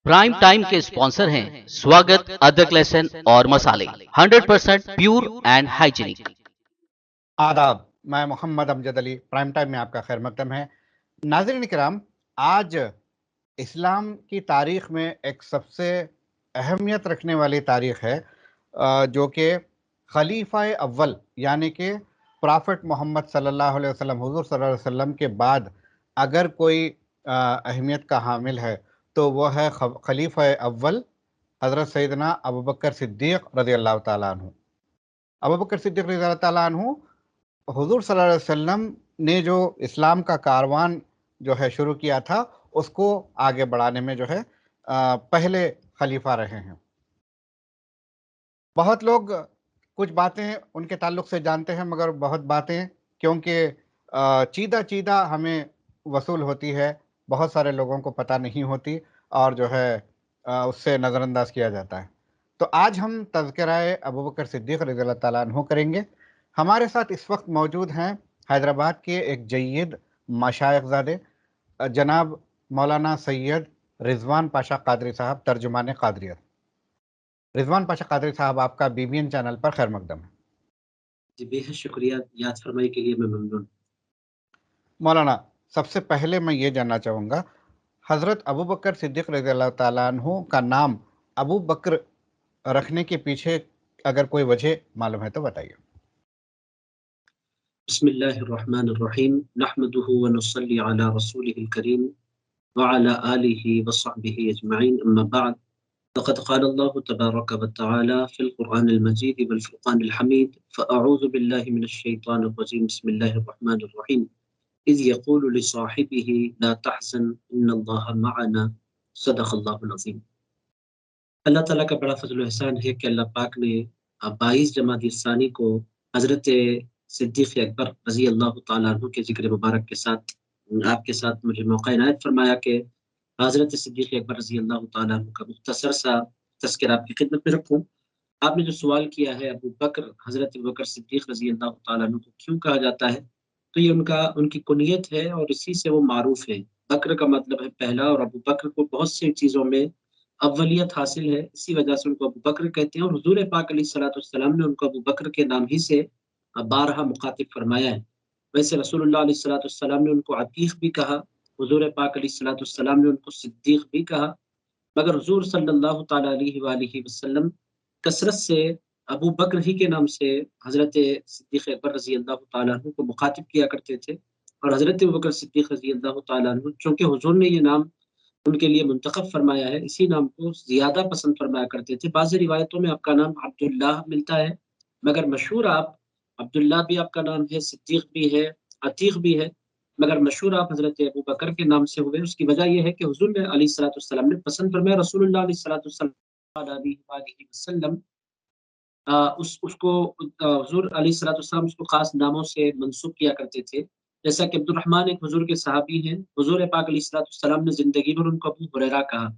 Prime time کے sponsor ہیں سواگت ادرک لہسن اور مسالے 100% پیور اینڈ ہائیجینک۔ آداب، میں محمد امجد علی، پرائم ٹائم میں آپ کا خیر مقدم ہے۔ ناظرین کرام، آج اسلام کی تاریخ میں ایک سب سے اہمیت رکھنے والی تاریخ ہے، جو کہ خلیفہ اول یعنی کہ پرافٹ محمد صلی اللہ علیہ وسلم، حضور صلی اللہ علیہ وسلم کے بعد اگر کوئی اہمیت کا حامل ہے تو وہ ہے خلیفہ اول حضرت سیدنا ابوبکر صدیق رضی اللہ تعالیٰ عنہ۔ ابوبکر صدیق رضی اللہ تعالیٰ عنہ حضور صلی اللہ علیہ وسلم نے جو اسلام کا کاروان جو ہے شروع کیا تھا، اس کو آگے بڑھانے میں جو ہے پہلے خلیفہ رہے ہیں۔ بہت لوگ کچھ باتیں ان کے تعلق سے جانتے ہیں، مگر بہت باتیں کیونکہ چیدہ چیدہ ہمیں وصول ہوتی ہے، بہت سارے لوگوں کو پتہ نہیں ہوتی اور جو ہے اس سے نظر انداز کیا جاتا ہے۔ تو آج ہم تذکرہ ابوبکر صدیق رضی اللہ تعالیٰ عنہ کریں گے۔ ہمارے ساتھ اس وقت موجود ہیں حیدرآباد کے ایک جید مشائخ زادے جناب مولانا سید رضوان پاشا قادری صاحب، ترجمان قادریت۔ رضوان پاشا قادری صاحب، آپ کا بی بی این چینل پر خیر مقدم ہے۔ جی بے حد شکریہ، یاد فرمائی کے لیے میں ممنون۔ مولانا، سب سے پہلے میں یہ جاننا چاہوں گا، حضرت ابوبکر صدیق رضی اللہ تعالیٰ عنہ کا نام ابو بکر رکھنے کے پیچھے اگر کوئی وجہ معلوم ہے تو بتائیے۔ بسم اللہ الرحمن الرحیم، نحمده ونصلی علی رسوله الکریم وعلى آلہ وصحبہ اجمعین، اما بعد، فقد قال اللہ تبارک وتعالی فی القرآن المجید والفرقان الحمید، فاعوذ باللہ من الشیطان الرجیم، بسم اللہ الرحمن الرحیم، اذ یقول لصاحبہ لا تحزن ان اللہ معنا، صدق اللہ العظیم۔ اللہ تعالیٰ کا بڑا فضل و احسان ہے کہ اللہ پاک نے 22 جمادی الثانی کو حضرت صدیق اکبر رضی اللہ تعالیٰ عنہ کے ذکر مبارک کے ساتھ آپ کے ساتھ مجھے موقع عنایت فرمایا کہ حضرت صدیق اکبر رضی اللہ تعالیٰ عنہ کا مختصر سا تذکرہ آپ کی خدمت میں رکھوں۔ آپ نے جو سوال کیا ہے ابو بکر، حضرت ابوبکر صدیق رضی اللہ تعالیٰ عنہ کو کیوں کہا جاتا ہے، تو یہ ان کی کنیت ہے اور اسی سے وہ معروف ہے۔ بکر کا مطلب ہے پہلا، اور ابو بکر کو بہت سی چیزوں میں اولیت حاصل ہے، اسی وجہ سے ان کو ابو بکر کہتے ہیں، اور حضور پاک علیہ الصلوۃ والسلام نے ان کو ابو بکر کے نام ہی سے بارہا مخاطب فرمایا ہے۔ ویسے رسول اللہ علیہ الصلوۃ والسلام نے ان کو عتیق بھی کہا، حضور پاک علیہ الصلوۃ والسلام نے ان کو صدیق بھی کہا، مگر حضور صلی اللہ تعالیٰ علیہ وآلہ وسلم کثرت سے ابو بکر ہی کے نام سے حضرت صدیق اکبر رضی اللہ تعالیٰ عنہ کو مخاطب کیا کرتے تھے، اور حضرت ابوبکر صدیق رضی اللہ تعالیٰ عنہ چونکہ حضور نے یہ نام ان کے لیے منتخب فرمایا ہے، اسی نام کو زیادہ پسند فرمایا کرتے تھے۔ بعض روایتوں میں آپ کا نام عبداللہ ملتا ہے، مگر مشہور آپ عبداللہ بھی آپ کا نام ہے، صدیق بھی ہے، عتیق بھی ہے، مگر مشہور آپ حضرت ابو بکر کے نام سے ہوئے۔ اس کی وجہ یہ ہے کہ حضور نے علیہ الصلوۃ والسلام نے پسند فرمایا، رسول اللہ علیہ الصلوۃ والسلام اس کو حضور علیہ الصلوۃ والسلام اس کو خاص ناموں سے منسوب کیا کرتے تھے، جیسا کہ عبد الرحمن ایک حضور کے صحابی ہیں، حضور پاک علیہ الصلوۃ والسلام نے زندگی بھر ان کو ابو ہریرہ کہا،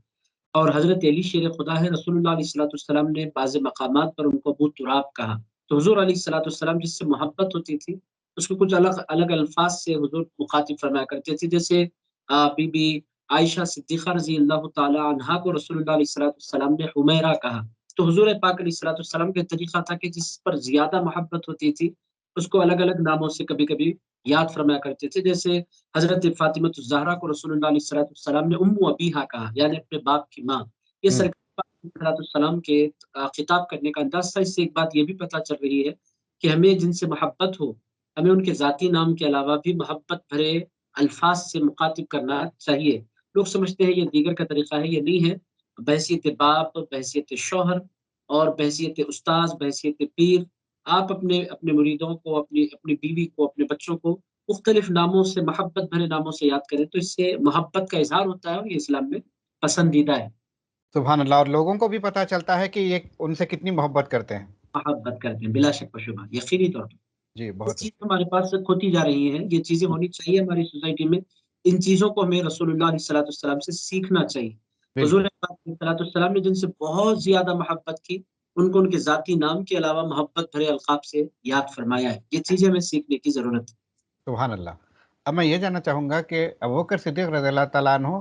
اور حضرت علی شیر خدا ہے، رسول اللہ علیہ الصلوۃ والسلام نے بعض مقامات پر ان کو ابو تراب کہا۔ تو حضور علیہ الصلوۃ والسلام جس سے محبت ہوتی تھی اس کو کچھ الگ الگ الفاظ سے حضور مخاطب فرمایا کرتے تھے، جیسے بی بی عائشہ صدیقہ رضی اللہ تعالی عنہا کو رسول اللہ علیہ الصلوۃ والسلام نے حمیرہ کہا۔ تو حضور پاک علیہ الصلوۃ والسلام کا طریقہ تھا کہ جس پر زیادہ محبت ہوتی تھی اس کو الگ الگ ناموں سے کبھی کبھی یاد فرمایا کرتے تھے، جیسے حضرت فاطمہ الزہرا کو رسول اللہ علیہ الصلوۃ والسلام نے ام ابیہا کہا، یعنی اپنے باپ کی ماں۔ یہ سرکار علیہ السلام کے خطاب کرنے کا انداز تھا۔ اس سے ایک بات یہ بھی پتہ چل رہی ہے کہ ہمیں جن سے محبت ہو ہمیں ان کے ذاتی نام کے علاوہ بھی محبت بھرے الفاظ سے مخاطب کرنا چاہیے۔ لوگ سمجھتے ہیں یہ دیگر کا طریقہ ہے، یہ نہیں ہے۔ بحیثیت باپ، بحیثیت شوہر اور بحیثیت استاذ، بحیثیت پیر، آپ اپنے مریدوں کو، اپنی بیوی کو، اپنے بچوں کو مختلف ناموں سے، محبت بھرے ناموں سے یاد کریں، تو اس سے محبت کا اظہار ہوتا ہے اور یہ اسلام میں پسندیدہ ہے۔ سبحان اللہ، اور لوگوں کو بھی پتہ چلتا ہے کہ یہ ان سے کتنی محبت کرتے ہیں۔ محبت کرتے ہیں بلا شک و شبہ، یقینی طور پر۔ جی، یہ بہت چیز ہمارے پاس کھوتی جا رہی ہیں، یہ چیزیں ہونی چاہیے ہماری سوسائٹی میں۔ ان چیزوں کو ہمیں رسول اللہ علیہ الصلوۃ والسلام سے سیکھنا چاہیے۔ حضور بالکل۔ علیہ الصلوۃ والسلام نے جن سے بہت زیادہ محبت کی ان کو ان کے ذاتی نام کے علاوہ محبت بھرے القاب سے یاد فرمایا ہے۔ یہ چیزیں ہمیں سیکھنے کی ضرورت ہے۔ سبحان اللہ۔ اب میں یہ جاننا چاہوں گا کہ ابوبکر صدیق رضی اللہ تعالیٰ عنہ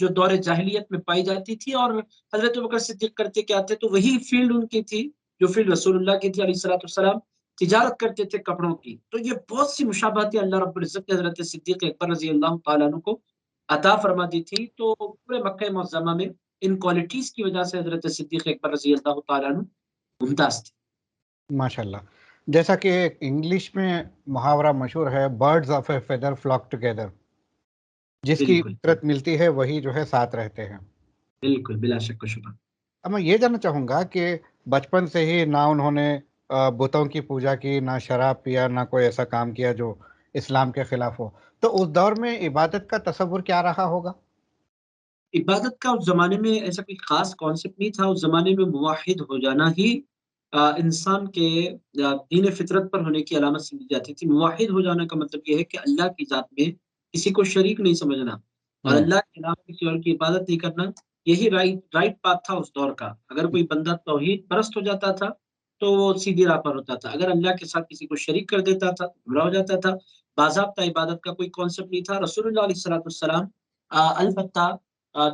جو دور جاہلیت میں پائی جاتی تھی، اور حضرت ابوبکر صدیق کرتے کیا تھے، تو وہی فیلڈ ان کی تھی جو فیلڈ رسول اللہ کی تھی علیہ الصلوۃ والسلام، تجارت کرتے تھے کپڑوں کی۔ تو یہ بہت سی مشابہتیں اللہ رب العزت نے حضرت صدیق اکبر رضی اللہ تعالیٰ عنہ کو عطا فرما دی تھی۔ تو پورے مکہ معظمہ میں ان کوالٹیز کی وجہ سے حضرت صدیق اکبر رضی اللہ تعالیٰ عنہ ممتاز تھے۔ ماشاء اللہ، جیسا کہ ایک انگلش میں محاورہ مشہور ہے، birds of a feather flock together, جس کی بالکل فطرت ملتی ہے وہی جو ہے ساتھ رہتے ہیں۔ بالکل، بلا شک و شبہ۔ اب میں یہ جاننا چاہوں گا کہ بچپن سے ہی نہ انہوں نے بتوں کی پوجا کی، نہ شراب پیا، نہ کوئی ایسا کام کیا جو اسلام کے خلاف ہو، تو اس دور میں عبادت کا تصور کیا رہا ہوگا؟ عبادت کا اس زمانے میں ایسا کوئی خاص کانسیپٹ نہیں تھا۔ اس زمانے میں موحد ہو جانا ہی انسان کے دین فطرت پر ہونے کی علامت سمجھی جاتی تھی۔ موحد ہو جانا کا مطلب یہ ہے کہ اللہ کی ذات میں کسی کو شریک نہیں سمجھنا اور اللہ کے علاوہ کسی اور کی عبادت نہیں کرنا۔ یہی رائٹ پاتھ تھا اس دور کا۔ اگر کوئی بندہ توحید پرست ہو جاتا تھا تو وہ سیدھی راہ پر ہوتا تھا، اگر اللہ کے ساتھ کسی کو شریک کر دیتا تھا تو گمراہ ہو جاتا تھا۔ باضابطہ عبادت کا کوئی کانسیپٹ نہیں تھا۔ رسول اللہ علیہ السلام البتہ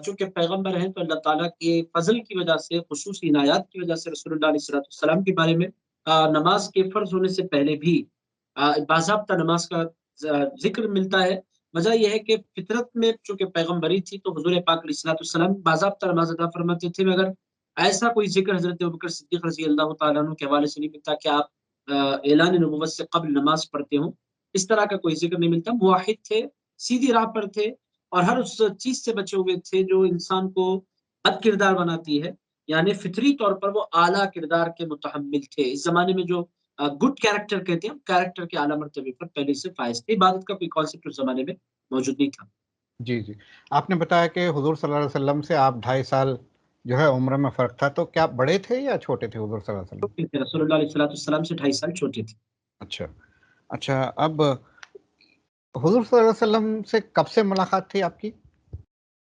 چونکہ پیغمبر ہیں تو اللہ تعالیٰ کے فضل کی وجہ سے، خصوصی عنایات کی وجہ سے رسول اللہ علیہ السلام کے بارے میں نماز کے فرض ہونے سے پہلے بھی باضابطہ نماز کا ذکر ملتا ہے۔ وجہ یہ ہے کہ فطرت میں چونکہ پیغمبری تھی تو حضور پاک علیہ السلام باضابطہ نماز ادا فرماتے تھے، مگر ایسا کوئی ذکر حضرت ابوبکر صدیق رضی اللہ تعالیٰ عنہ کے حوالے سے نہیں ملتا کہ آپ اعلان نبوت سے قبل نماز پڑھتے ہوں، اس طرح کا کوئی ذکر نہیں ملتا۔ موحد تھے، سیدھی راہ پر تھے، اور ہر اس چیز سے بچے ہوئے تھے جو انسان کو بد کردار بناتی ہے، یعنی فطری طور پر وہ اعلیٰ کردار کے متحمل تھے۔ اس زمانے میں جو گڈ کیریکٹر کہتے ہیں، کیریکٹر کے اعلیٰ مرتبے پر پہلے سے فائز تھے۔ عبادت کا کوئی کانسیپٹ اس زمانے میں موجود نہیں تھا۔ جی جی، آپ نے بتایا کہ حضور صلی اللہ علیہ وسلم سے آپ 2.5 سال جو ہے عمر میں فرق تھا، تو کیا بڑے تھے یا چھوٹے تھے حضور صلی اللہ علیہ وسلم؟ چھوٹے تھے، رسول اللہ علیہ السلام سے 2.5 سال چھوٹے تھے۔ اچھا اچھا، اب حضور صلی اللہ علیہ وسلم سے کب سے ملاقات تھی آپ کی؟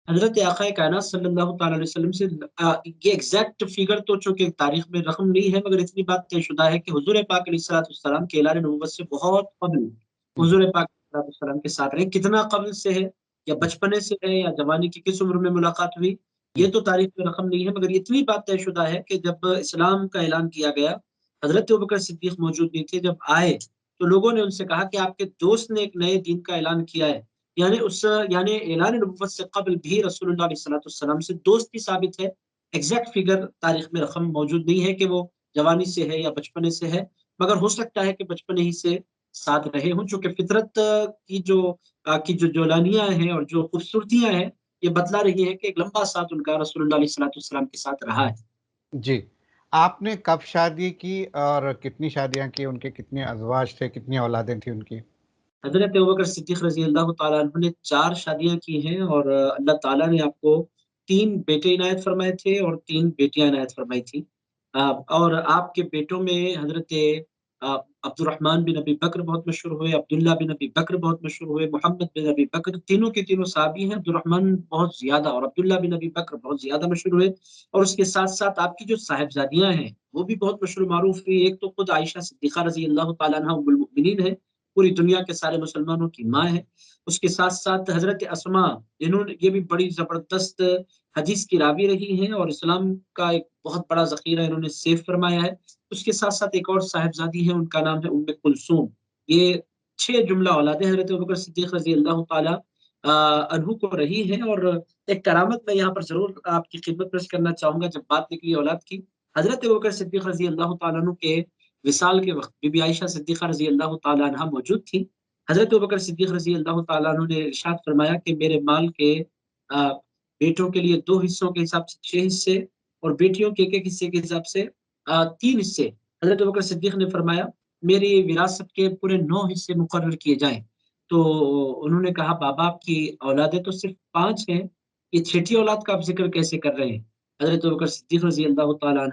حضرت آقا کائنات صلی اللہ تعالیٰ علیہ وسلم سے یہ ایگزیکٹ فگر تو چونکہ تاریخ میں رقم نہیں ہے، مگر اتنی بات طے شدہ ہے کہ حضور پاک علیہ السلام کے اعلان نبوت سے بہت قبل حضور پاک علیہ السلام کے ساتھ رہے۔ کتنا قبل سے ہے، یا بچپنے سے ہے، یا جوانی کی کس عمر میں ملاقات ہوئی، یہ تو تاریخ میں رقم نہیں ہے، مگر اتنی بات طے شدہ ہے کہ جب اسلام کا اعلان کیا گیا، حضرت ابوبکر صدیق موجود نہیں تھے۔ جب آئے تو لوگوں نے ان سے کہا کہ آپ کے دوست نے ایک نئے دین کا اعلان کیا ہے، یعنی اعلان نبوت سے قبل بھی رسول اللہ علیہ السلام سے دوستی ثابت ہے۔ ایگزیکٹ فگر تاریخ میں رقم موجود نہیں ہے کہ وہ جوانی سے ہے یا بچپنے سے ہے، مگر ہو سکتا ہے کہ بچپنے ہی سے ساتھ رہے ہوں، چونکہ فطرت کی جو جولانیاں ہیں اور جو خوبصورتیاں ہیں یہ بتلا رہی ہے کہ ایک لمبا ساتھ ان کا رسول اللہ علیہ السلام کے ساتھ رہا ہے۔ جی، آپ نے کب شادی کی اور کتنی شادیاں کی؟ ان کے کتنے ازواج تھے، کتنی اولادیں تھیں ان کی؟ حضرت ابوبکر صدیق رضی اللہ تعالیٰ عنہ نے 4 شادیاں کی ہیں، اور اللہ تعالیٰ نے آپ کو 3 بیٹے عنایت فرمائے تھے اور 3 بیٹیاں عنایت فرمائی تھی۔ اور آپ کے بیٹوں میں حضرت عبد الرحمن بن ابی بکر بہت مشہور ہوئے، عبداللہ بن ابی بکر بہت مشہور ہوئے، محمد بن ابی بکر، تینوں کے تینوں صحابی ہیں۔ عبد الرحمن بہت زیادہ اور عبداللہ بن ابی بکر بہت زیادہ مشہور ہوئے، اور اس کے ساتھ ساتھ آپ کی جو صاحبزادیاں ہیں وہ بھی بہت مشہور معروف ہوئی۔ ایک تو خود عائشہ صدیقہ رضی اللہ تعالیٰ عنہ ام المؤمنین ہے، پوری دنیا کے سارے مسلمانوں کی ماں ہے۔ اس کے ساتھ ساتھ حضرت اسماء، جنہوں نے یہ بھی بڑی زبردست حدیث کی راوی رہی ہیں اور اسلام کا ایک بہت بڑا ذخیرہ انہوں نے سیو فرمایا ہے۔ اس کے ساتھ ساتھ ایک اور صاحبزادی ہے، ان کا نام ہے ام کلثوم۔ یہ 6 جملہ اولادیں حضرت ابوبکر صدیق رضی اللہ تعالی عنہ کو رہی ہیں۔ اور ایک کرامت میں یہاں پر ضرور آپ کی خدمت پیش کرنا چاہوں گا۔ جب بات نکلی اولاد کی، حضرت ابوبکر صدیق رضی اللہ تعالیٰ عنہ کے وصال کے وقت بی بی عائشہ صدیقہ رضی اللہ تعالیٰ عنہ موجود تھی۔ حضرت ابوبکر صدیق رضی اللہ تعالیٰ عنہ نے ارشاد فرمایا کہ میرے مال کے بیٹوں کے لیے 2 حصوں کے حساب سے 6 حصے، اور بیٹیوں کے 1 حصے کے حساب سے 3 حصے۔ حضرت ابوبکر صدیق نے فرمایا میری وراثت کے پورے 9 حصے مقرر کیے جائیں۔ تو انہوں نے کہا بابا آپ کی اولادیں تو صرف 5 ہیں، یہ 6ٹھی اولاد کا آپ ذکر کیسے کر رہے ہیں؟ حضرت ابوبکر صدیق رضی اللہ تعالیٰ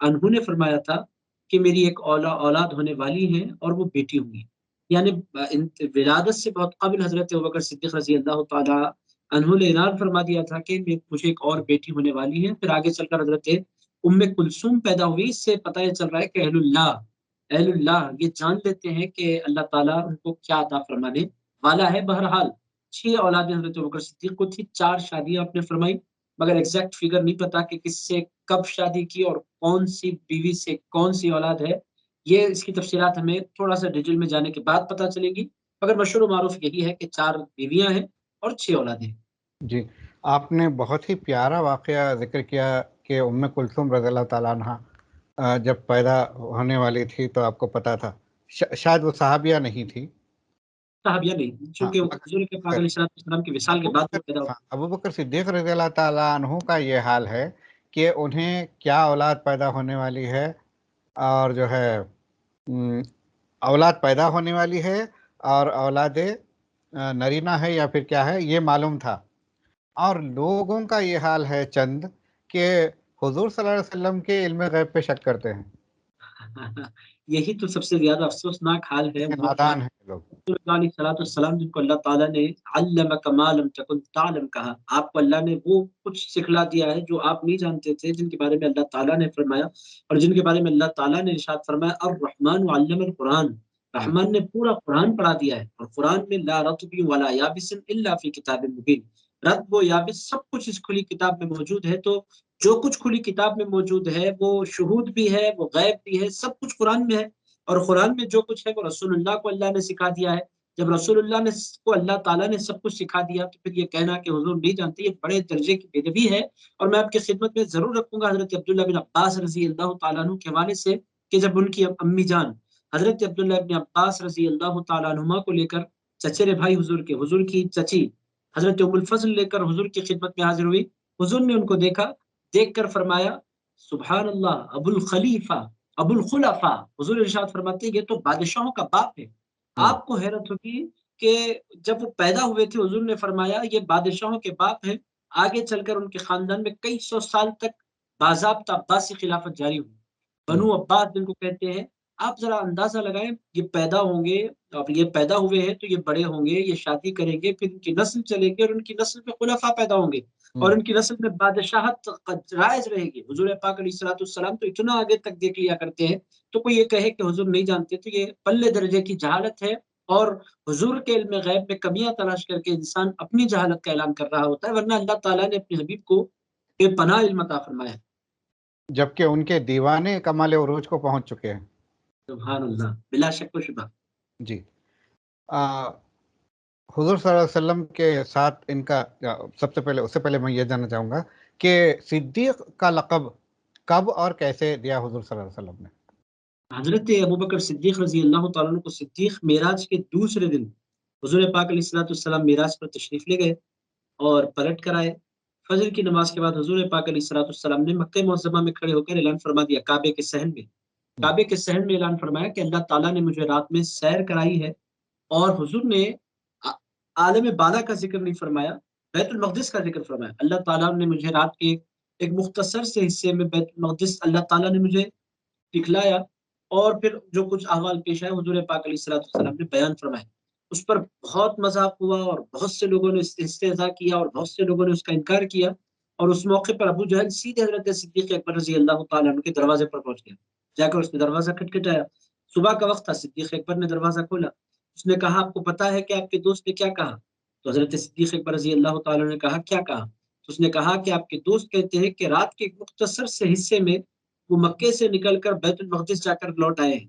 عنہ نے فرمایا تھا کہ میری ایک اولاد ہونے والی ہے اور وہ بیٹی ہوئی، یعنی ولادت سے بہت قبل حضرت ابوبکر صدیق رضی اللہ تعالیٰ عنہ نے اعلان فرما دیا تھا کہ مجھے ایک اور بیٹی ہونے والی ہے۔ پھر آگے چل کر حضرت ام کلثوم پیدا ہوئی۔ اس سے پتہ یہ چل رہا ہے کہ اہل اللہ یہ جان لیتے ہیں کہ اللہ تعالیٰ ان کو کیا عطا فرمانے والا ہے۔ بہرحال 6 اولادیں حضرت ابوبکر صدیق کو تھی، 4 شادیاں آپ نے فرمائی، مگر ایگزیکٹ فگر نہیں پتا کہ کس سے کب شادی کی اور کون سی بیوی سے کون سی اولاد ہے. یہ اس کی تفصیلات ہمیں تھوڑا سا ڈیٹیل میں جانے کے بعد پتہ چلیں گی، مگر مشہور و معروف یہی ہے کہ 4 بیویاں ہیں اور 6 اولادیں. جی، آپ نے بہت ہی پیارا واقعہ ذکر کیا کہ ام کلثوم رضی اللہ تعالیٰ عنہ جب پیدا ہونے والی تھی تو آپ کو پتا تھا، شاید وہ صحابیہ نہیں تھی. صحابیہ نہیں، چونکہ حضور کے پاک علیہ السلام کی وصال کے بعد وہ پیدا ہوئی. ابوبکر صدیق رضی اللہ تعالیٰ عنہ کا یہ حال ہے کہ انہیں کیا اولاد پیدا ہونے والی ہے، اور جو ہے اولاد پیدا ہونے والی ہے اور اولاد نرینہ ہے یا پھر کیا ہے یہ معلوم تھا. اور لوگوں کا یہ حال ہے چند کہ حضور صلی اللہ علیہ وسلم کے علم غیب پہ شک کرتے ہیں. یہی تو سب سے زیادہ افسوسناک حال ہے. نادان ہیں لوگ. رسول اللہ علیہ الصلوۃ والسلام جن کو اللہ تعالیٰ نے علمک ما لم تکن تعلم کہا، آپ کو اللہ نے وہ کچھ سکھلا دیا ہے جو آپ نہیں جانتے تھے، جن کے بارے میں اللہ تعالیٰ نے فرمایا، اور جن کے بارے میں اللہ تعالیٰ نے ارشاد فرمایا الرحمن علم القرآن، رحمان نے پورا قرآن پڑھا دیا ہے. اور قرآن میں لا رطب ولا یابس الا فی کتاب مبین، رطب و یابس سب کچھ اس کھلی کتاب میں موجود ہے. تو جو کچھ کھلی کتاب میں موجود ہے وہ شہود بھی ہے، وہ غیب بھی ہے، سب کچھ قرآن میں ہے. اور قرآن میں جو کچھ ہے وہ رسول اللہ کو اللہ نے سکھا دیا ہے. جب رسول اللہ نے کو اللہ تعالیٰ نے سب کچھ سکھا دیا تو پھر یہ کہنا کہ حضور نہیں جانتے، یہ بڑے درجے کی بے ادبی ہے. اور میں آپ کی خدمت میں ضرور رکھوں گا حضرت عبداللہ بن عباس رضی اللہ تعالیٰ عنہ کے حوالے سے کہ جب ان کی امی جان حضرت عبداللہ بن عباس رضی اللہ تعالیٰ عنہما کو لے کر چچیرے بھائی حضور کی چچی حضرت ام الفضل لے کر حضور کی خدمت میں حاضر ہوئی، حضور نے ان کو دیکھا، دیکھ کر فرمایا سبحان اللہ ابو الخلیفہ ابو الخلفاء. حضور ارشاد فرماتے ہیں یہ تو بادشاہوں کا باپ ہے. آپ کو حیرت ہوگی کہ جب وہ پیدا ہوئے تھے حضور نے فرمایا یہ بادشاہوں کے باپ ہیں. آگے چل کر ان کے خاندان میں کئی سو سال تک باضابطہ عباسی خلافت جاری ہوئی. بنو عباس جن کو کہتے ہیں، آپ ذرا اندازہ لگائیں، یہ پیدا ہوں گے، اب یہ پیدا ہوئے ہیں تو یہ بڑے ہوں گے، یہ شادی کریں گے، پھر ان کی نسل چلے گی اور ان کی نسل میں خلفاء پیدا ہوں گے اور ان کی نسل میں بادشاہت رائج رہے گی. حضور پاک علیہ الصلوۃ والسلام تو اتنا آگے تک دیکھ لیا کرتے ہیں. تو کوئی یہ کہے کہ حضور نہیں جانتے تو یہ پلے درجے کی جہالت ہے، اور حضور کے علم غیب میں کمیاں تلاش کر کے انسان اپنی جہالت کا اعلان کر رہا ہوتا ہے، ورنہ اللہ تعالیٰ نے اپنے حبیب کو بے پناہ علم عطا فرمایا ہے. جبکہ ان کے دیوانے کمال عروج کو پہنچ چکے ہیں. سبحان اللہ، بلا شک و شبہ. جی، حضور صلی اللہ علیہ وسلم کے ساتھ ان کا سب سے پہلے، اس سے پہلے میں یہ جاننا چاہوں گا کہ صدیق کا لقب کب اور کیسے دیا حضور صلی اللہ علیہ وسلم نے؟ حضرت ابوبکر صدیق رضی اللہ تعالیٰ عنہ کو صدیق معراج کے دوسرے دن حضور پاک علیہ الصلوۃ والسلام معراج پر تشریف لے گئے اور پلٹ کر آئے. فجر کی نماز کے بعد حضور پاک علیہ الصلوۃ والسلام نے مکہ معظمہ میں کھڑے ہو کر اعلان فرما دیا، کعبے کے صحن میں اعلان فرمایا کہ اللہ تعالیٰ نے مجھے رات میں سیر کرائی ہے. اور حضور نے عالم بالا کا ذکر نہیں فرمایا، بیت المقدس کا ذکر فرمایا. اللہ تعالیٰ نے مجھے رات کے ایک مختصر سے حصے میں بیت المقدس اللہ تعالیٰ نے مجھے دکھلایا، اور پھر جو کچھ احوال پیش آئے حضور پاک علیہ الصلوۃ والسلام نے بیان فرمائے. اس پر بہت مذاق ہوا اور بہت سے لوگوں نے استہزاء کیا اور بہت سے لوگوں نے اس کا انکار کیا. اور اس موقع پر ابو جہل سیدھے حضرت صدیق اکبر رضی اللہ تعالیٰ عنہ کے دروازے پر پہنچ گیا، جا کر اس نے دروازہ کھٹکھٹایا. صبح کا وقت تھا، صدیق اکبر نے دروازہ کھولا. اس نے کہا آپ کو پتا ہے کہ آپ کے دوست نے کیا کہا؟ تو حضرت صدیق اکبر رضی اللہ تعالیٰ عنہ نے کہا کیا کہا؟ تو اس نے کہا کہ آپ کے دوست کہتے ہیں کہ رات کے ایک مختصر سے حصے میں وہ مکے سے نکل کر بیت المقدس جا کر لوٹ آئے ہیں.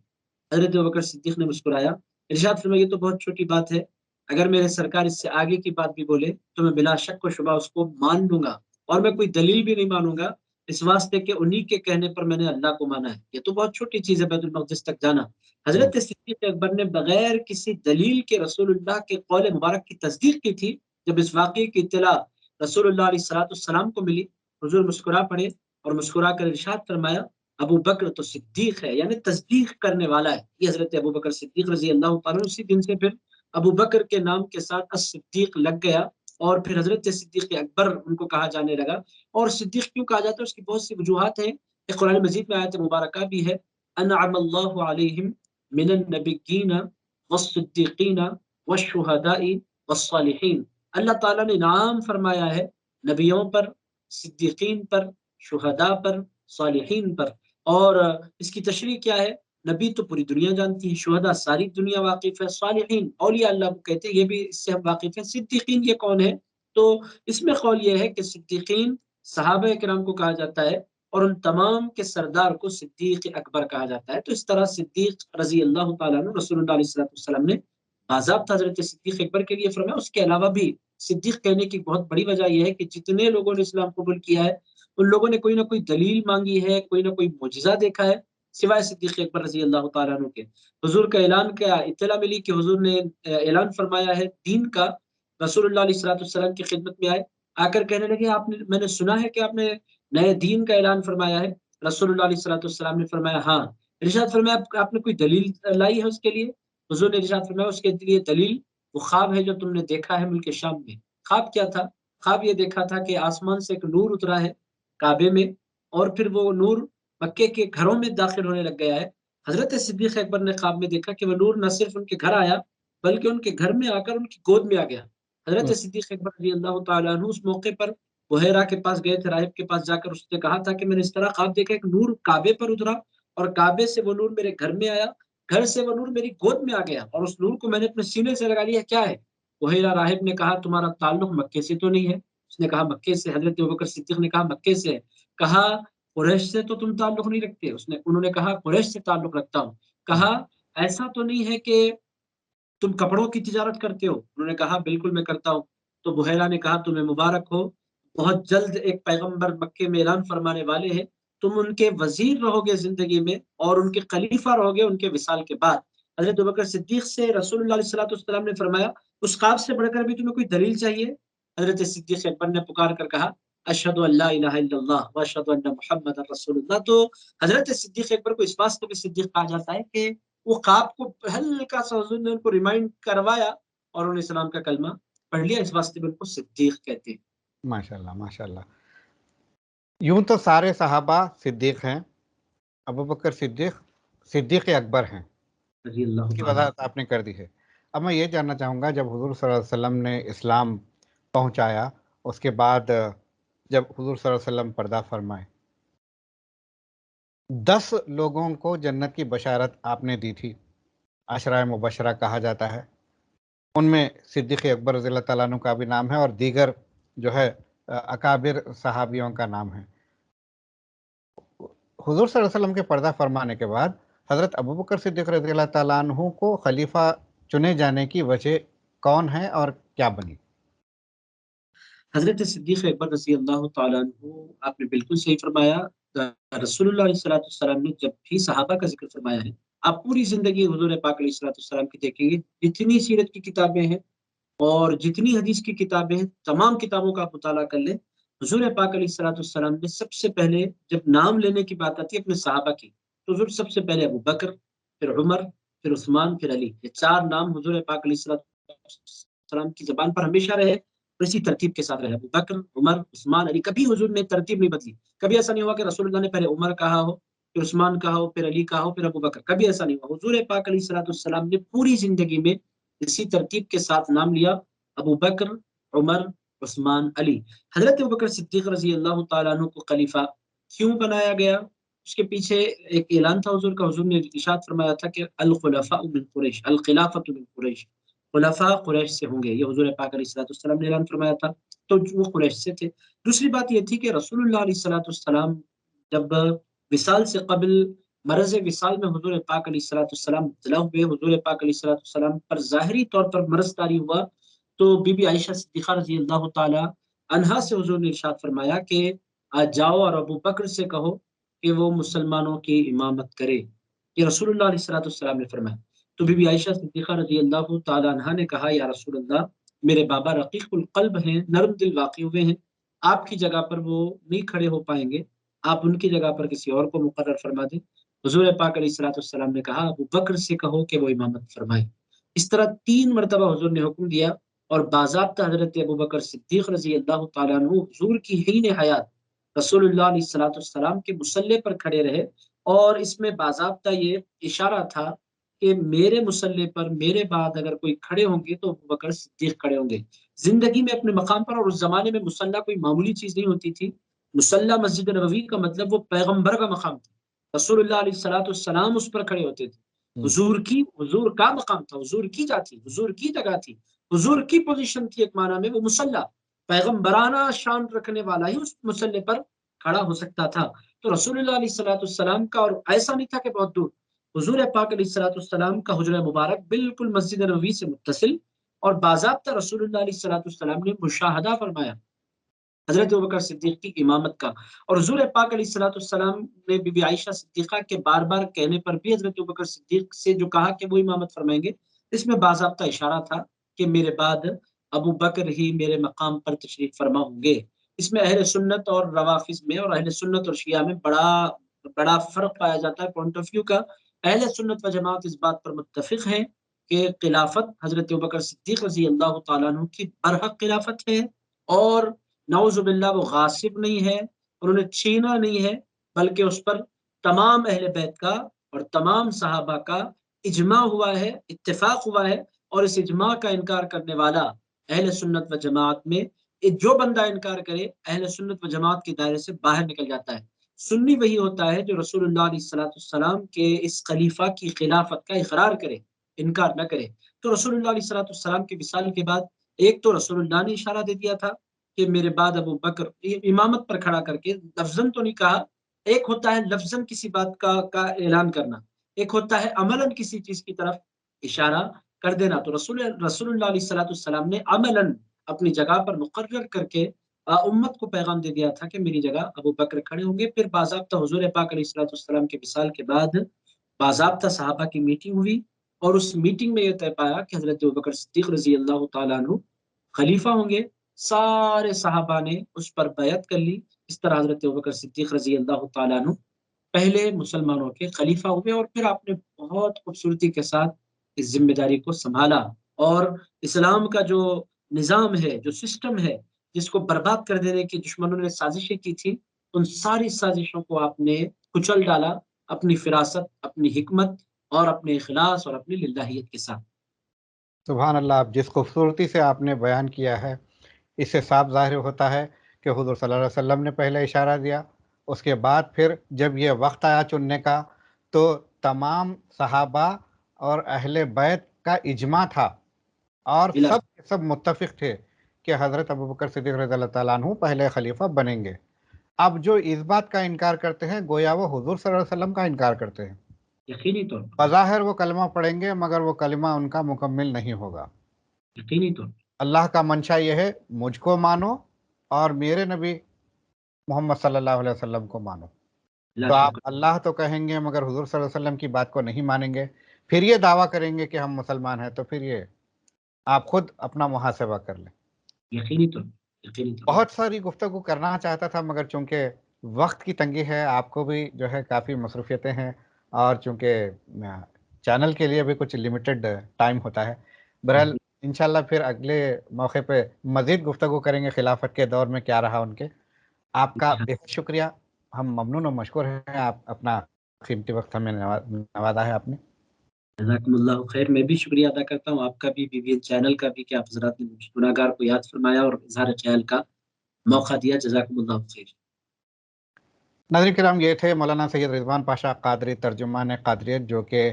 حضرت ابوبکر صدیق نے مسکرایا، ارشاد فرمایا یہ تو بہت چھوٹی بات ہے، اگر میرے سرکار اس سے آگے کی بات بھی بولے تو میں بلا شک و شبہ اس کو مان لوں گا، اور میں کوئی دلیل بھی نہیں مانوں گا، اس واسطے کہ انہی کے کہنے پر میں نے اللہ کو مانا ہے. یہ تو بہت چھوٹی چیز ہے بیت المقدس تک جانا. حضرت صدیق اکبر نے بغیر کسی دلیل کے رسول اللہ کے قول مبارک کی تصدیق کی تھی. جب اس واقعے کی اطلاع رسول اللہ علیہ الصلوۃ والسلام کو ملی، حضور مسکرا پڑے اور مسکرا کر ارشاد فرمایا ابو بکر تو صدیق ہے، یعنی تصدیق کرنے والا ہے. یہ حضرت ابو بکر صدیق رضی اللہ تعالیٰ اسی دن سے پھر ابو بکر کے نام کے ساتھ الصدیق لگ گیا، اور پھر حضرت صدیق اکبر ان کو کہا جانے لگا. اور صدیق کیوں کہا جاتا ہے اس کی بہت سی وجوہات ہیں. قرآن مجید میں آیت مبارکہ بھی ہے انعم اللہ علیہم من النبیین والصدیقین والشہداء والصالحین. اللہ تعالیٰ نے انعام فرمایا ہے نبیوں پر، صدیقین پر، شہداء پر، صالحین پر. اور اس کی تشریح کیا ہے؟ نبی تو پوری دنیا جانتی ہے، شہداء ساری دنیا واقف ہے، صالحین اولیاء اللہ کو کہتے ہیں، یہ بھی اس سے ہم واقف ہیں۔ صدیقین یہ کون ہے؟ تو اس میں قول یہ ہے کہ صدیقین صحابہ کرام کو کہا جاتا ہے، اور ان تمام کے سردار کو صدیق اکبر کہا جاتا ہے۔ تو اس طرح صدیق رضی اللہ تعالیٰ عنہ رسول اللہ علیہ السلام نے باضابطہ حضرت صدیق اکبر کے لیے فرمایا۔ اس کے علاوہ بھی صدیق کہنے کی بہت بڑی وجہ یہ ہے کہ جتنے لوگوں نے اسلام قبول کیا ہے ان لوگوں نے کوئی نہ کوئی دلیل مانگی ہے، کوئی نہ کوئی معجزہ دیکھا ہے، سوائے صدیق اکبر رضی اللہ تعالیٰ عنہ کے۔ حضور کا اعلان کیا اطلاع ملی کہ حضور نے اعلان فرمایا ہے دین کا، رسول اللہ علیہ السلام کی خدمت میں آئے، آ کر کہنے لگے آپ نے، میں نے سنا ہے کہ آپ نے نئے دین کا اعلان فرمایا ہے۔ رسول اللہ علیہ السلام نے فرمایا ہاں۔ ارشاد فرمایا آپ نے کوئی دلیل لائی ہے اس کے لیے؟ حضور نے ارشاد فرمایا اس کے لیے دلیل وہ خواب ہے جو تم نے دیکھا ہے ملک شام میں۔ خواب کیا تھا؟ خواب یہ دیکھا تھا کہ آسمان سے ایک نور اترا ہے کعبے میں، اور پھر وہ نور مکے کے گھروں میں داخل ہونے لگ گیا ہے۔ حضرت صدیق اکبر نے خواب میں دیکھا کہ وہ نور نہ صرف ان کے گھر آیا بلکہ ان کے گھر میں آ کر ان کی گود میں آ گیا۔ حضرت صدیق اکبر رضی اللہ تعالیٰ عنہ اس موقع پر بحیرہ کے پاس گئے تھے، راہب کے پاس جا کر اس نے کہا تھا کہ میں نے اس طرح خواب دیکھا، ایک نور کعبے پر اترا اور کعبے سے وہ نور میرے گھر میں آیا، گھر سے وہ نور میری گود میں آ گیا اور اس نور کو میں نے اپنے سینے سے لگا لیا، کیا ہے؟ بحیرہ راہب نے کہا تمہارا تعلق مکے سے تو نہیں ہے؟ اس نے کہا مکے سے۔ حضرت ابوبکر صدیق نے کہا مکے سے ہے؟ کہا قریش سے تو تم تعلق نہیں رکھتے؟ انہوں نے کہا قریش سے تعلق رکھتا ہوں۔ کہا ایسا تو نہیں ہے کہ تم کپڑوں کی تجارت کرتے ہو؟ انہوں نے کہا بالکل میں کرتا ہوں۔ تو بحیرہ نے کہا تمہیں مبارک ہو، بہت جلد ایک پیغمبر مکے میں اعلان فرمانے والے ہیں، تم ان کے وزیر رہو گے زندگی میں اور ان کے خلیفہ رہو گے ان کے وصال کے بعد۔ حضرت ابوبکر صدیق سے رسول اللہ علیہ السلام نے فرمایا اس خواب سے بڑھ کر بھی تمہیں کوئی دلیل چاہیے؟ حضرت صدیق اکبر نے پکار کر کہا اشہد ان لا الہ الا اللہ واشہد ان محمد رسول اللہ۔ تو حضرت صدیق اکبر کو اس واسطے بھی صدیق کہا جاتا ہے کہ وہ خواب کو ہلکا سا حضور نے ان کو ریمائنڈ کروایا اور انہوں نے اسلام کا کلمہ پڑھ لیا، اس واسطے بھی ان کو صدیق کہتے ہیں۔ ماشاءاللہ ماشاءاللہ۔ یوں تو سارے صحابہ صدیق ہیں، ابوبکر صدیق صدیق اکبر ہیں، رضی اللہ اس کی تعالیٰ۔ وضاحت آپ نے کر دی ہے۔ اب میں یہ جاننا چاہوں گا جب حضور صلی اللہ علیہ وسلم نے اسلام پہنچایا، اس کے بعد جب حضور صلی اللہ علیہ وسلم پردہ فرمائے، 10 لوگوں کو جنت کی بشارت آپ نے دی تھی، عشرہ مبشرہ کہا جاتا ہے، ان میں صدیق اکبر رضی اللہ تعالیٰ عنہ کا بھی نام ہے اور دیگر جو ہے اکابر صحابیوں کا نام ہے۔ حضور صلی اللہ علیہ وسلم کے پردہ فرمانے کے بعد حضرت ابوبکر صدیق رضی اللہ تعالیٰ عنہ کو خلیفہ چنے جانے کی وجہ کون ہے اور کیا بنی؟ حضرت صدیق اکبر رضی اللہ تعالیٰ عنہ، آپ نے بالکل صحیح فرمایا۔ رسول اللہ علیہ السلام نے جب بھی صحابہ کا ذکر فرمایا ہے، آپ پوری زندگی حضور پاک علیہ السلام کی دیکھیں گے، جتنی سیرت کی کتابیں ہیں اور جتنی حدیث کی کتابیں ہیں، تمام کتابوں کا آپ مطالعہ کر لیں، حضور پاک علیہ السلام نے سب سے پہلے جب نام لینے کی بات آتی ہے اپنے صحابہ کی، تو حضور سب سے پہلے ابو بکر، پھر عمر، پھر عثمان، پھر علی، یہ 4 نام حضور پاک علیہ السلام کی زبان پر ہمیشہ رہے اور اسی ترتیب کے ساتھ رہے۔ ابو بکر، عمر، عثمان، علی، کبھی حضور نے ترتیب نہیں بدلی، کبھی ایسا نہیں ہوا کہ رسول اللہ نے پہلے عمر کہا ہو، پھر عثمان کہا ہو، پھر علی کہا ہو، پھر ابو بکر، کبھی ایسا نہیں ہوا۔ حضور پاک علیہ السلام نے پوری زندگی میں اسی ترتیب کے ساتھ نام لیا، ابو بکر، عمر، عثمان، علی۔ حضرت ابوبکر صدیق رضی اللہ تعالیٰ عنہ کو خلیفہ کیوں بنایا گیا؟ اس کے پیچھے ایک اعلان تھا حضور کا، حضور نے ارشاد فرمایا تھا کہ الخلفاء من قریش، الخلافۃ من قریش، خلفاء قریش سے ہوں گے، یہ حضور پاک علیہ السلام نے اعلان فرمایا تھا، تو وہ قریش سے تھے۔ دوسری بات یہ تھی کہ رسول اللہ علیہ السلام جب وصال سے قبل مرض وصال میں حضور پاک علیہ السلام مبتلا ہوئے، حضور پاک علیہ السلام پر ظاہری طور پر مرض طاری ہوا، تو بی بی عائشہ صدیقہ رضی اللہ تعالی عنہا سے حضور نے ارشاد فرمایا کہ آج جاؤ اور ابو بکر سے کہو کہ وہ مسلمانوں کی امامت کرے، یہ رسول اللہ علیہ السلام نے فرمایا۔ تو بی بی عائشہ صدیقہ رضی اللہ تعالی عنہا نے کہا یا رسول اللہ، میرے بابا رقیق القلب ہیں، نرم دل واقع ہوئے ہیں، آپ کی جگہ پر وہ نہیں کھڑے ہو پائیں گے، آپ ان کی جگہ پر کسی اور کو مقرر فرما دیں۔ حضور پاک علیہ السلام نے کہا ابو بکر سے کہو کہ وہ امامت فرمائے۔ اس طرح 3 مرتبہ حضور نے حکم دیا اور باضابطہ حضرت ابوبکر صدیق رضی اللہ تعالیٰ عنہ حضور کی حین حیات رسول اللہ علیہ السلام کے مصلے پر کھڑے رہے، اور اس میں باضابطہ یہ اشارہ تھا کہ میرے مصلے پر میرے بعد اگر کوئی کھڑے ہوں گے تو ابوبکر صدیق کھڑے ہوں گے زندگی میں اپنے مقام پر۔ اور اس زمانے میں مصلہ کوئی معمولی چیز نہیں ہوتی تھی، مصلہ مسجد نبوی کا مطلب وہ پیغمبر کا مقام تھا، رسول اللہ علیہ السلام اس پر کھڑے ہوتے تھے. حضور کا مقام تھا، حضور کی جگہ تھی، حضور کی جگہ تھی، حضور کی پوزیشن تھی. ایک معنی میں وہ مصلی پیغمبرانہ شان رکھنے والا ہی اس مصلی پر کھڑا ہو سکتا تھا. تو رسول اللہ علیہ السلام کا، اور ایسا نہیں تھا کہ بہت دور، حضور پاک علیہ السلام کا حجرہ مبارک بالکل مسجد نبوی سے متصل، اور باضابطہ رسول اللہ علیہ السلام نے مشاہدہ فرمایا حضرت ابوبکر صدیق کی امامت کا. اور حضور پاک علیہ السلام نے بی بی عائشہ صدیقہ کے بار بار کہنے پر بھی حضرت ابوبکر صدیق سے جو کہا کہ وہ امامت فرمائیں گے، اس میں باضابطہ اشارہ تھا کہ میرے بعد ابو بکر ہی میرے مقام پر تشریف فرما ہوں گے. اس میں اہل سنت اور روافظ میں، اور اہل سنت اور شیعہ میں بڑا فرق پایا جاتا ہے پوائنٹ آف ویو کا. اہل سنت و جماعت اس بات پر متفق ہیں کہ خلافت حضرت ابوبکر صدیق رضی اللہ تعالیٰ عنہ کی برحق خلافت ہے، اور نعوذ باللہ وہ غاصب نہیں ہے، انہوں نے چھینا نہیں ہے، بلکہ اس پر تمام اہل بیت کا اور تمام صحابہ کا اجماع ہوا ہے، اتفاق ہوا ہے. اور اس اجماع کا انکار کرنے والا اہل سنت و جماعت میں، جو بندہ انکار کرے اہل سنت و جماعت کے دائرے سے باہر نکل جاتا ہے. سنی وہی ہوتا ہے جو رسول اللہ علیہ السلام کے اس خلیفہ کی خلافت کا اقرار کرے، انکار نہ کرے. تو رسول اللہ علیہ السلام کے وصال کے بعد ایک تو رسول اللہ نے اشارہ دے دیا تھا کہ میرے بعد ابو بکر، امامت پر کھڑا کر کے لفظاً تو نہیں کہا. ایک ہوتا ہے لفظاً کسی بات کا اعلان کرنا، ایک ہوتا ہے عملاً کسی چیز کی طرف اشارہ کر دینا. تو رسول اللہ علیہ السلام نے عملاً اپنی جگہ پر مقرر کر کے امت کو پیغام دے دیا تھا کہ میری جگہ ابو بکر کھڑے ہوں گے. پھر باضابطہ حضور پاک علیہ السلام کے وصال کے بعد باضابطہ صحابہ کی میٹنگ ہوئی، اور اس میٹنگ میں یہ طے پایا کہ حضرت ابوبکر صدیق رضی اللہ تعالیٰ عنہ خلیفہ ہوں گے. سارے صحابہ نے اس پر بیعت کر لی. اس طرح حضرت ابوبکر صدیق رضی اللہ تعالیٰ عنہ پہلے مسلمانوں کے خلیفہ ہوئے، اور پھر آپ نے بہت خوبصورتی کے ساتھ اس ذمہ داری کو سنبھالا، اور اسلام کا جو نظام ہے، جو سسٹم ہے، جس کو برباد کر دینے کی دشمنوں نے سازشیں کی تھی، ان ساری سازشوں کو آپ نے کچل ڈالا اپنی فراست، اپنی حکمت اور اپنے اخلاص اور اپنی للہیت کے ساتھ. سبحان اللہ. آپ جس خوبصورتی سے آپ نے بیان کیا ہے، اس سے صاف ظاہر ہوتا ہے کہ حضور صلی اللہ علیہ وسلم نے پہلے اشارہ دیا، اس کے بعد پھر جب یہ وقت آیا چننے کا تو تمام صحابہ اور اہل بیت کا اجماع تھا، اور سب متفق تھے کہ حضرت ابوبکر صدیق رضی اللہ تعالیٰ عنہ پہلے خلیفہ بنیں گے. اب جو اس بات کا انکار کرتے ہیں گویا وہ حضور صلی اللہ علیہ وسلم کا انکار کرتے ہیں. یقینی طور پر بظاہر وہ کلمہ پڑھیں گے مگر وہ کلمہ ان کا مکمل نہیں ہوگا. یقینی طور پر اللہ کا منشا یہ ہے مجھ کو مانو اور میرے نبی محمد صلی اللہ علیہ وسلم کو مانو. تو آپ اللہ تو کہیں گے مگر حضور صلی اللہ علیہ وسلم کی بات کو نہیں مانیں گے، پھر یہ دعویٰ کریں گے کہ ہم مسلمان ہیں. تو پھر یہ آپ خود اپنا محاسبہ کر لیں. یقینی طور بہت ساری گفتگو کرنا چاہتا تھا مگر چونکہ وقت کی تنگی ہے، آپ کو بھی جو ہے کافی مصروفیتیں ہیں، اور چونکہ چینل کے لیے بھی کچھ لمیٹڈ ٹائم ہوتا ہے. بہرحال انشاءاللہ پھر اگلے موقع پہ مزید گفتگو کریں گے خلافت کے دور میں کیا رہا ان کے. آپ کا بہت شکریہ، ہم ممنون و مشکور ہیں، آپ اپنا قیمتی وقت ہمیں نوازا ہے آپ نے. جزاکم اللہ خیر. میں بھی شکریہ ادا کرتا ہوں آپ کا بھی، بی بی این چینل کا بھی، کہ آپ حضرات نے گناہگار کو یاد فرمایا اور اظہار خیال کا موقع دیا. جزاکم اللہ خیر. ناظرین کرام، یہ تھے مولانا سید رضوان پاشا قادری، ترجمان قادریت، جو کہ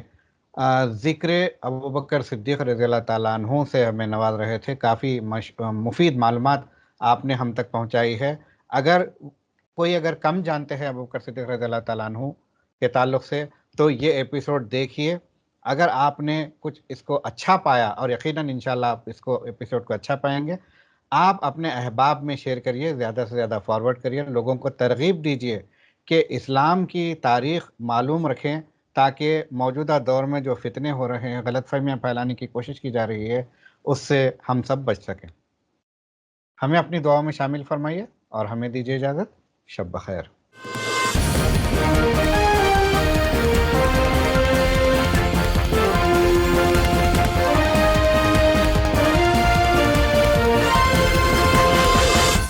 ذکر ابوبکر صدیق رضی اللہ تعالیٰ عنہ سے ہمیں نواز رہے تھے. کافی مفید معلومات آپ نے ہم تک پہنچائی ہے. اگر کم جانتے ہیں ابوبکر صدیق رضی اللہ تعالیٰ عنہ کے تعلق سے تو یہ ایپیسوڈ دیکھیے. اگر آپ نے کچھ اس کو اچھا پایا، اور یقیناً انشاءاللہ آپ اس کو ایپیسوڈ کو اچھا پائیں گے، آپ اپنے احباب میں شیئر کریے، زیادہ سے زیادہ فارورڈ کریے، لوگوں کو ترغیب دیجیے کہ اسلام کی تاریخ معلوم رکھیں، تاکہ موجودہ دور میں جو فتنے ہو رہے ہیں، غلط فہمیاں پھیلانے کی کوشش کی جا رہی ہے، اس سے ہم سب بچ سکیں. ہمیں اپنی دعاؤں میں شامل فرمائیے اور ہمیں دیجیے اجازت. شب بخیر.